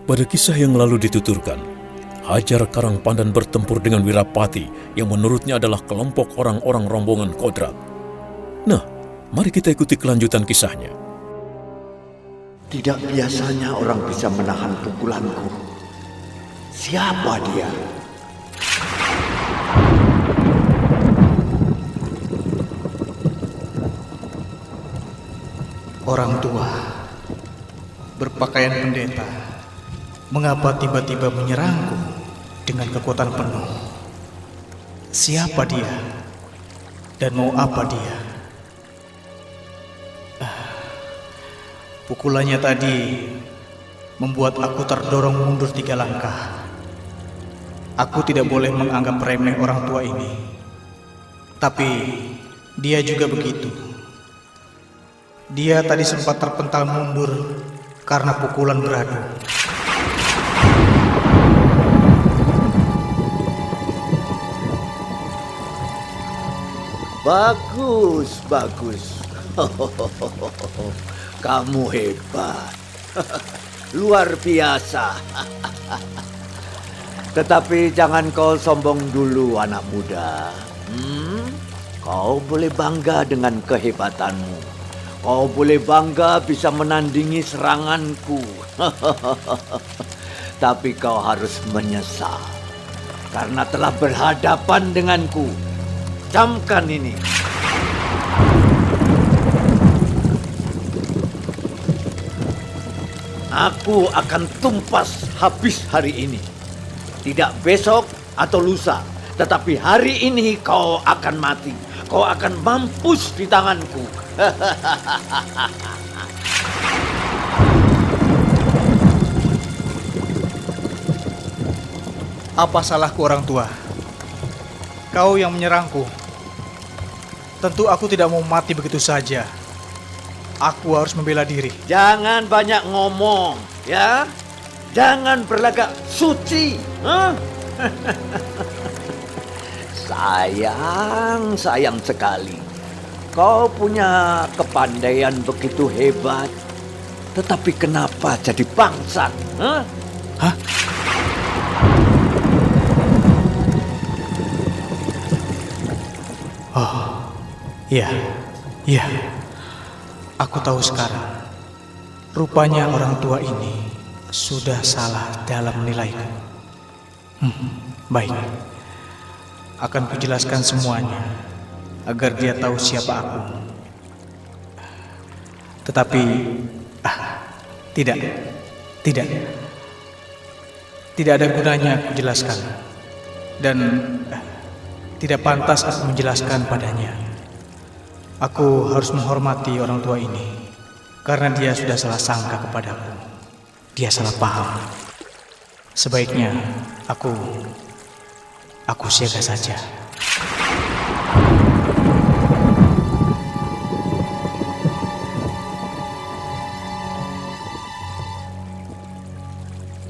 Pada kisah yang lalu dituturkan, Hajar Karangpandan bertempur dengan Wirapati yang menurutnya adalah kelompok orang-orang rombongan Kodrat. Nah, mari kita ikuti kelanjutan kisahnya. Tidak biasanya orang bisa menahan pukulanku. Siapa dia? Orang tua berpakaian pendeta, mengapa tiba-tiba menyerangku dengan kekuatan penuh? Siapa dia? Dan mau apa dia? Pukulannya tadi membuat aku terdorong mundur 3 langkah. Aku tidak boleh menganggap remeh orang tua ini. Tapi dia juga begitu. Dia tadi sempat terpental mundur karena pukulan beradu. Bagus, bagus. Kamu hebat. Luar biasa. Tetapi jangan kau sombong dulu, anak muda. Kau boleh bangga dengan kehebatanmu. Kau boleh bangga bisa menandingi seranganku. Tapi kau harus menyesal karena telah berhadapan denganku. Camkan ini. Aku akan tumpas habis hari ini. Tidak besok atau lusa, tetapi hari ini kau akan mati. Kau akan mampus di tanganku. Apa salahku orang tua? Kau yang menyerangku. Tentu aku tidak mau mati begitu saja. Aku harus membela diri. Jangan banyak ngomong, ya. Jangan berlagak suci. Sayang sekali. Kau punya kepandaian begitu hebat. Tetapi kenapa jadi bangsat? Hah? Oh, iya. Aku tahu sekarang. Rupanya orang tua ini sudah salah dalam menilaiku. Baik. Akan kujelaskan semuanya agar dia tahu siapa aku. Tetapi tidak. Tidak ada gunanya aku jelaskan. Dan tidak pantas aku menjelaskan padanya. Aku harus menghormati orang tua ini karena dia sudah salah sangka kepadaku. Dia salah paham. Sebaiknya aku siaga saja.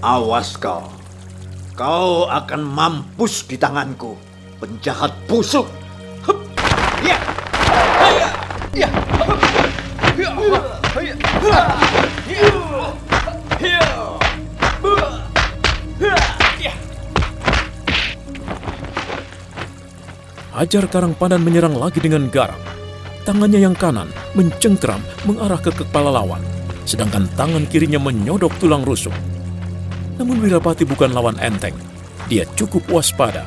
Awas kau. Kau akan mampus di tanganku. Penjahat busuk. Hajar Karangpandan menyerang lagi dengan garang. Tangannya yang kanan mencengkram mengarah ke kepala lawan, sedangkan tangan kirinya menyodok tulang rusuk. Namun Wirapati bukan lawan enteng. Dia cukup waspada.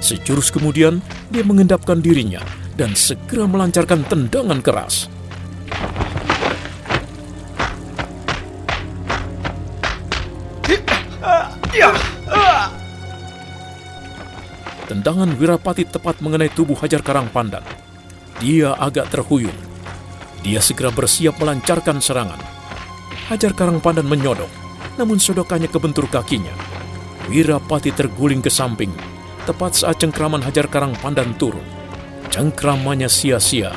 Sejurus kemudian, dia mengendapkan dirinya dan segera melancarkan tendangan keras. Tendangan Wirapati tepat mengenai tubuh Hajar Karangpandan. Dia agak terhuyung. Dia segera bersiap melancarkan serangan. Hajar Karangpandan menyodok, namun sodokannya kebentur kakinya. Wirapati terguling ke samping, tepat saat cengkraman Hajar Karangpandan turun. Cengkramannya sia-sia.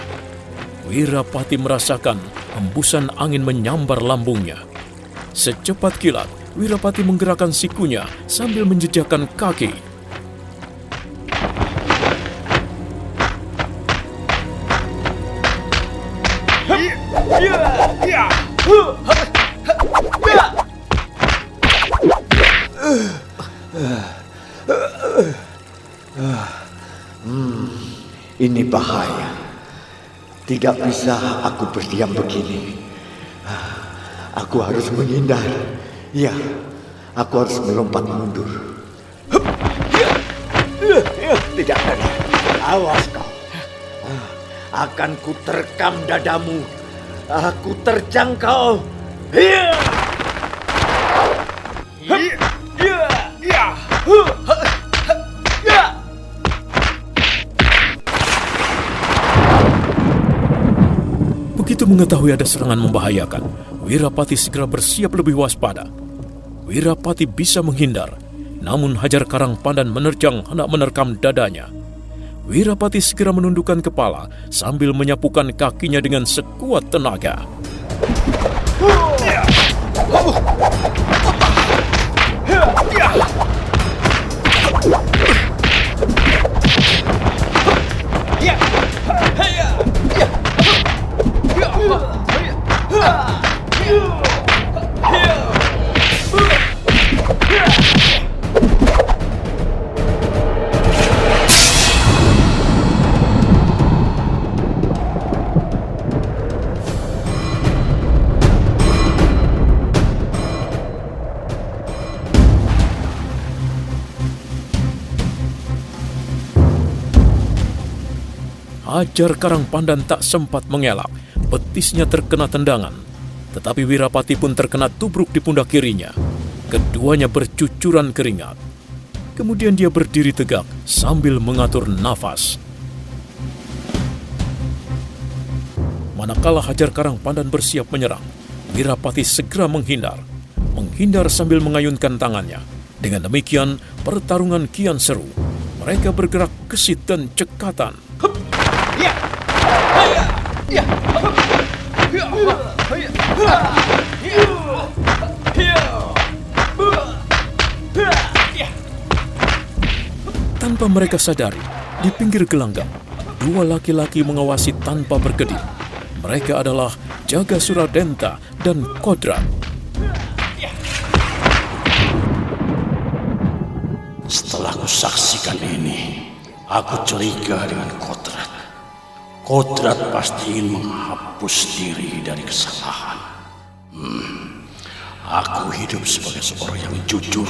Wirapati merasakan hembusan angin menyambar lambungnya. Secepat kilat, Wirapati menggerakkan sikunya sambil menjejakkan kaki. Ini bahaya. Tidak bisa aku berdiam begini. Aku harus menghindar. Ya, aku harus melompat mundur. Tidak ada. Awas kau. Akan kuterkam dadamu. Aku terjang kau. Begitu mengetahui ada serangan membahayakan, Wirapati segera bersiap lebih waspada. Wirapati bisa menghindar, namun Hajar Karang Pandan menerjang hendak menerkam dadanya. Wirapati segera menundukkan kepala sambil menyapukan kakinya dengan sekuat tenaga. Hajar Karang Pandan tak sempat mengelak, betisnya terkena tendangan. Tetapi Wirapati pun terkena tubruk di pundak kirinya. Keduanya bercucuran keringat. Kemudian dia berdiri tegak sambil mengatur nafas. Manakala Hajar Karang Pandan bersiap menyerang, Wirapati segera menghindar. Menghindar sambil mengayunkan tangannya. Dengan demikian, pertarungan kian seru. Mereka bergerak gesit dan cekatan. Tanpa mereka sadari, di pinggir gelanggang, dua laki-laki mengawasi tanpa berkedip. Mereka adalah Jaga Suradenta dan Kodrat. Setelah kusaksikan ini, aku curiga dengan Kodrat. Kodrat pasti ingin menghapus diri dari kesalahan. Aku hidup sebagai seorang yang jujur.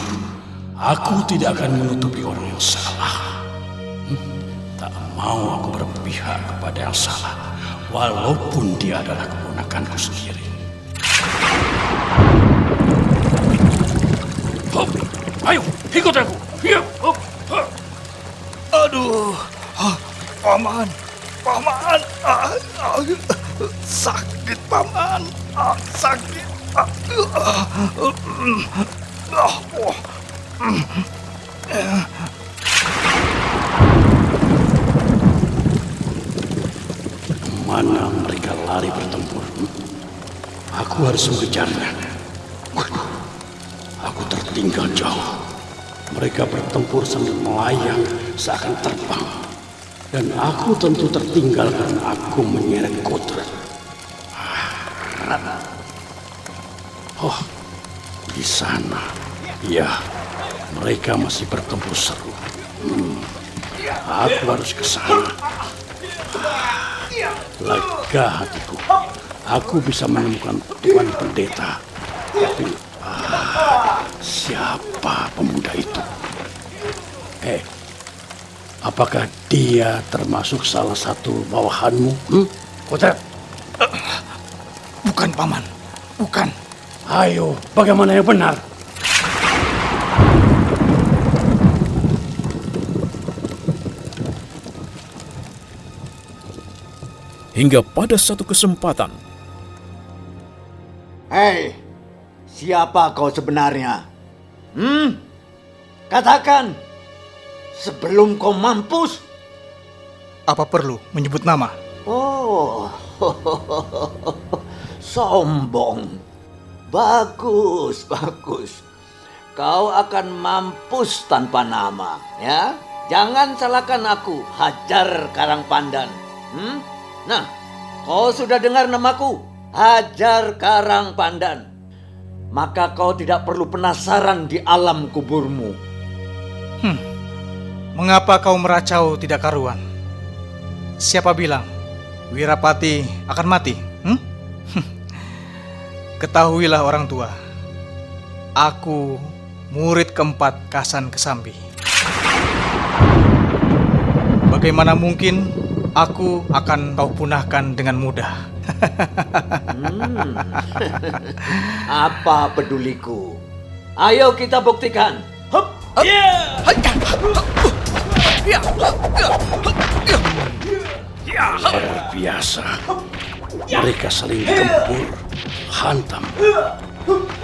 Aku tidak akan menutupi orang yang salah. Tak mau aku berpihak kepada yang salah, walaupun dia adalah keponakanku sendiri. Ayo, ikut aku. Aduh, paman, paman, sakit paman, sakit. Mana mereka lari bertempur? Aku harus mengejarnya. Waduh, aku tertinggal jauh. Mereka bertempur sambil melayang seakan terbang. Dan aku tentu tertinggal karena aku menyeret Kodrat. Oh, di sana. Ya, mereka masih bertempur seru. Aku harus ke sana. Lega hatiku. Aku bisa menemukan Tuan Pendeta. Tapi siapa pemuda itu? Apakah dia termasuk salah satu bawahanmu? Kodrat? Bukan paman, bukan. Ayo, bagaimana yang benar? Hingga pada satu kesempatan, Hei, siapa kau sebenarnya? Katakan, sebelum kau mampus. Apa perlu menyebut nama? Oh, sombong. Bagus, bagus. Kau akan mampus tanpa nama, ya? Jangan salahkan aku, Hajar Karang Pandan. Nah, kau sudah dengar namaku, Hajar Karang Pandan. maka kau tidak perlu penasaran di alam kuburmu. Mengapa kau meracau tidak karuan? Siapa bilang Wirapati akan mati? Ketahuilah orang tua, aku murid keempat Kasan Kesambi. Bagaimana mungkin aku akan kau punahkan dengan mudah? Apa peduliku? Ayo kita buktikan. Hup! Luar biasa. Mereka saling gempur, hantam.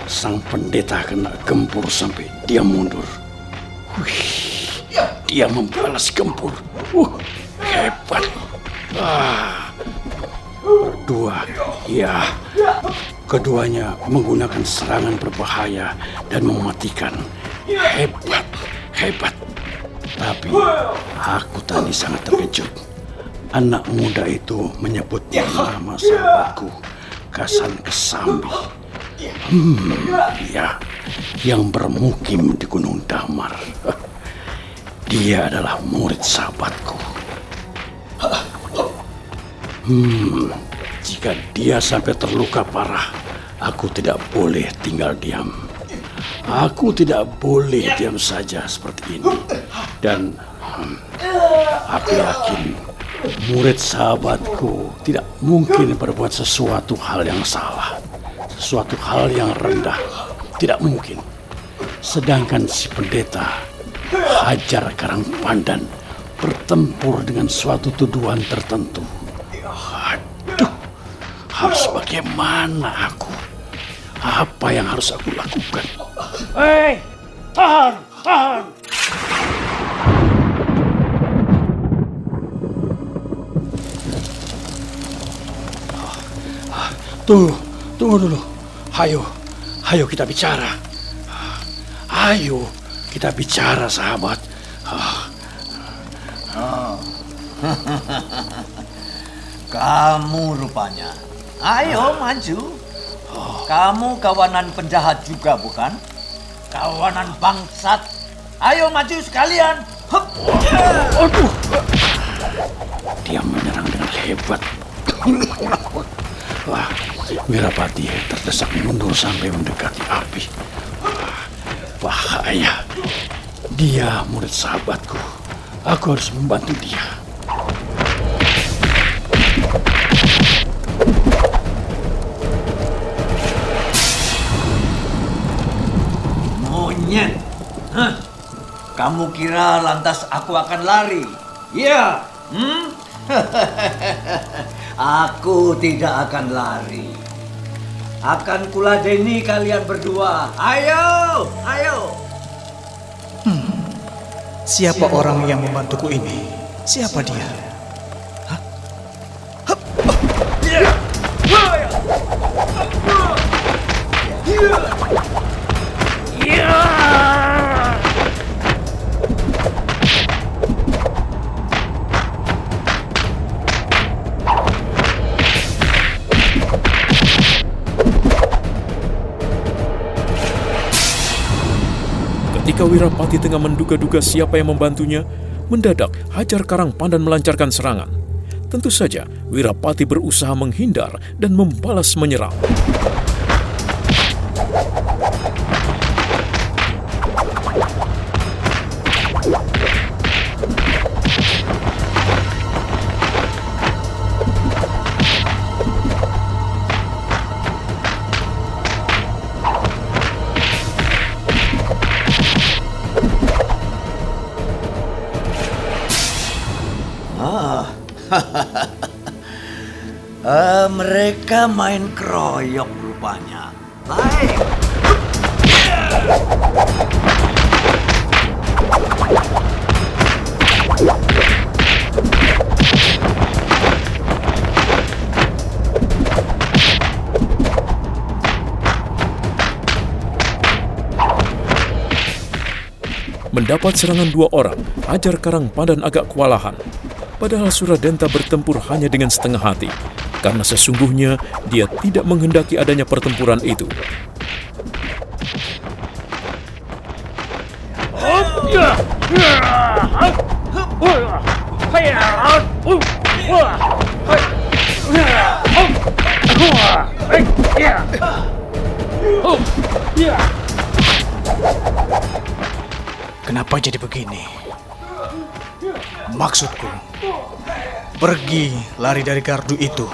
Sang pendeta kena gempur sampai dia mundur. Dia membalas gempur. Hebat. Berdua, ya. Keduanya menggunakan serangan berbahaya dan mematikan. Hebat, hebat. Tapi aku tadi sangat terkejut. Anak muda itu menyebut nama sahabatku, Kasan Kesambi. Ya, yang bermukim di Gunung Damar. Dia adalah murid sahabatku. Jika dia sampai terluka parah, aku tidak boleh tinggal diam. Aku tidak boleh diam saja seperti ini. Dan aku yakin murid sahabatku tidak mungkin berbuat sesuatu hal yang salah, sesuatu hal yang rendah. Tidak mungkin. Sedangkan si pendeta Hajar Karangpandan bertempur dengan suatu tuduhan tertentu. Aduh, harus bagaimana aku? Apa yang harus aku lakukan? Hei, tahan, tahan! Tunggu dulu. Hayo kita bicara. Ayo kita bicara, sahabat. Kamu rupanya. Ayo maju. Kamu kawanan penjahat juga bukan? Kawanan bangsat. Ayo maju sekalian. Hup. Aduh. Dia menyerang dengan hebat. Wah, Wirapati terdesak mundur sampai mendekati api. Bahaya. Dia murid sahabatku. Aku harus membantu dia. Monyet. Kamu kira lantas aku akan lari? Ya. Aku tidak akan lari. Akan kuladeni kalian berdua. Ayo, ayo. Siapa orang yang membantuku ini? Siapa dia? Ketika Wirapati tengah menduga-duga siapa yang membantunya, mendadak Hajar Karangpandan melancarkan serangan. Tentu saja Wirapati berusaha menghindar dan membalas menyerang. Mereka main keroyok rupanya. Baik. Mendapat serangan dua orang, Hajar Karangpandan agak kewalahan. Padahal Suradenta bertempur hanya dengan setengah hati, karena sesungguhnya dia tidak menghendaki adanya pertempuran itu. Kenapa jadi begini? Maksudku, pergi lari dari gardu itu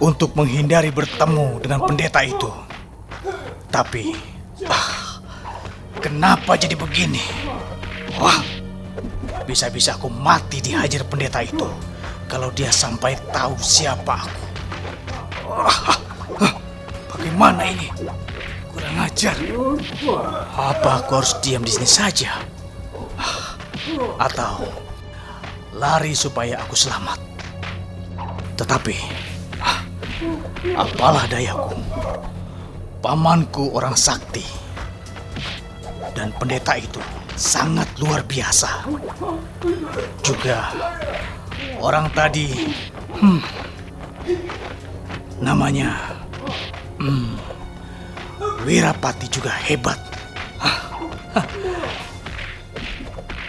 untuk menghindari bertemu dengan pendeta itu. Tapi, kenapa jadi begini? Wah, bisa-bisa aku mati dihajar pendeta itu kalau dia sampai tahu siapa aku. Bagaimana ini? Kurang ajar. Apa aku harus diam di sini saja? Atau lari supaya aku selamat? Tetapi, apalah dayaku. Pamanku orang sakti. Dan pendeta itu sangat luar biasa. Juga orang tadi, namanya Wirapati juga hebat.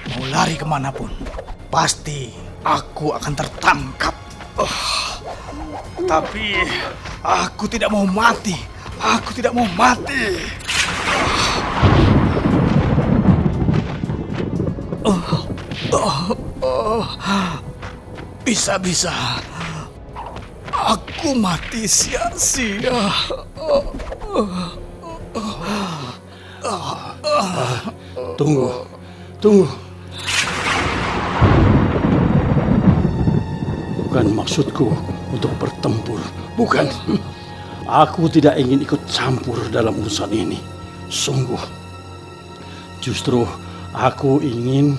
Mau lari kemanapun, pasti aku akan tertangkap. Tapi aku tidak mau mati. Aku tidak mau mati. Bisa-bisa aku mati sia-sia. Tunggu. Bukan maksudku untuk bertempur. Bukan. Aku tidak ingin ikut campur dalam urusan ini. Sungguh. Justru aku ingin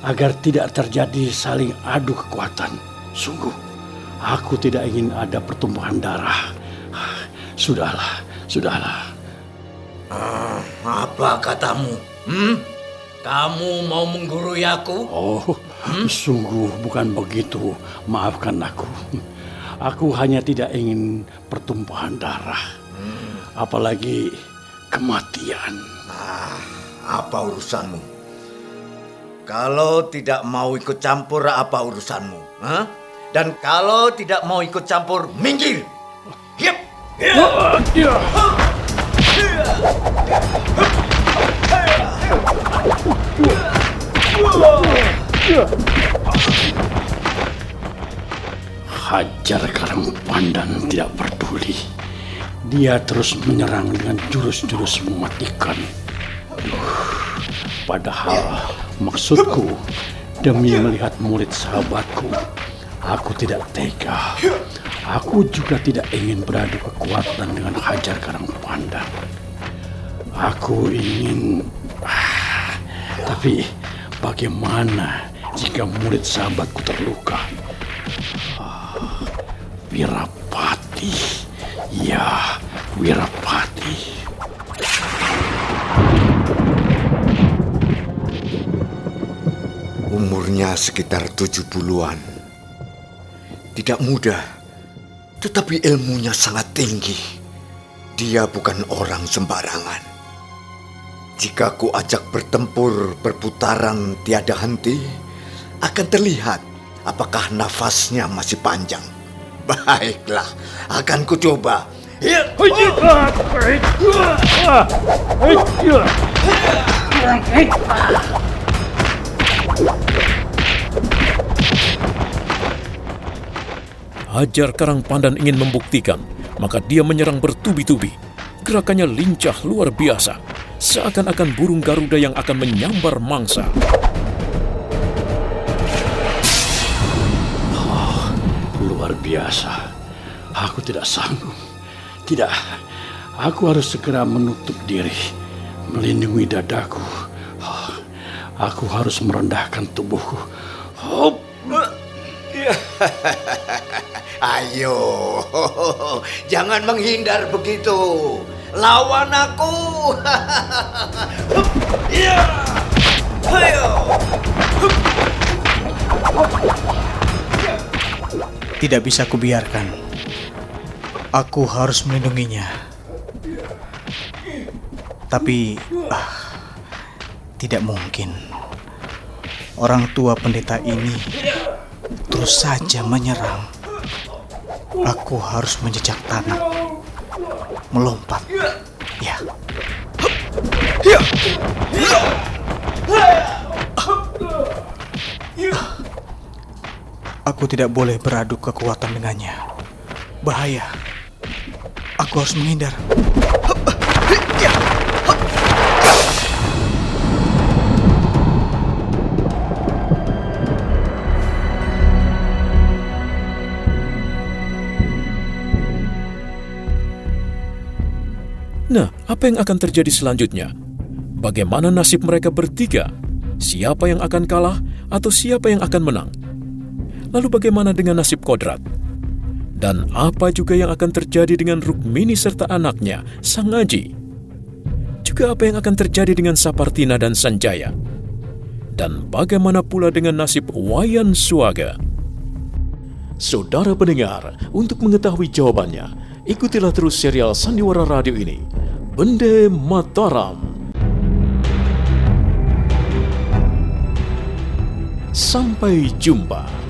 agar tidak terjadi saling adu kekuatan. Sungguh. Aku tidak ingin ada pertumpahan darah. Sudahlah. Apa katamu? Kamu mau menggurui aku? Oh, sungguh bukan begitu. Maafkan aku. Aku hanya tidak ingin pertumpahan darah. Apalagi kematian. Apa urusanmu? Kalau tidak mau ikut campur, apa urusanmu? Dan kalau tidak mau ikut campur, minggir! Hiap! Hajar Karang Pandan tidak peduli. Dia terus menyerang dengan jurus-jurus mematikan. Padahal maksudku demi melihat murid sahabatku, aku tidak tega. Aku juga tidak ingin beradu kekuatan dengan Hajar Karang Pandan. Aku ingin... Tapi bagaimana jika murid sahabatku terluka? Wirapati. Ya, Wirapati. Umurnya sekitar 70-an. Tidak muda, tetapi ilmunya sangat tinggi. Dia bukan orang sembarangan. Jika ku ajak bertempur berputaran tiada henti, akan terlihat apakah nafasnya masih panjang. Baiklah, akan ku coba. Hajar Karang Pandan ingin membuktikan, maka dia menyerang bertubi-tubi. Gerakannya lincah luar biasa, seakan-akan burung Garuda yang akan menyambar mangsa. Luar biasa. Aku tidak sanggup. Tidak. Aku harus segera menutup diri, melindungi dadaku. Aku harus merendahkan tubuhku. Ayo, jangan menghindar begitu. Lawan aku. Ayo. Tidak bisa kubiarkan. Aku harus melindunginya. Tapi Tidak mungkin. Orang tua pendeta ini terus saja menyerang. Aku harus menjejak tanah, melompat. Ya. Aku tidak boleh beradu kekuatan dengannya. Bahaya. Aku harus menghindar. Nah, apa yang akan terjadi selanjutnya? Bagaimana nasib mereka bertiga? Siapa yang akan kalah atau siapa yang akan menang? Lalu bagaimana dengan nasib Kodrat? Dan apa juga yang akan terjadi dengan Rukmini serta anaknya, Sang Aji? Juga apa yang akan terjadi dengan Sapartina dan Sanjaya? Dan bagaimana pula dengan nasib Wayan Suwaga? Saudara pendengar, untuk mengetahui jawabannya, ikutilah terus serial Sandiwara Radio ini, Bende Mataram. Sampai jumpa.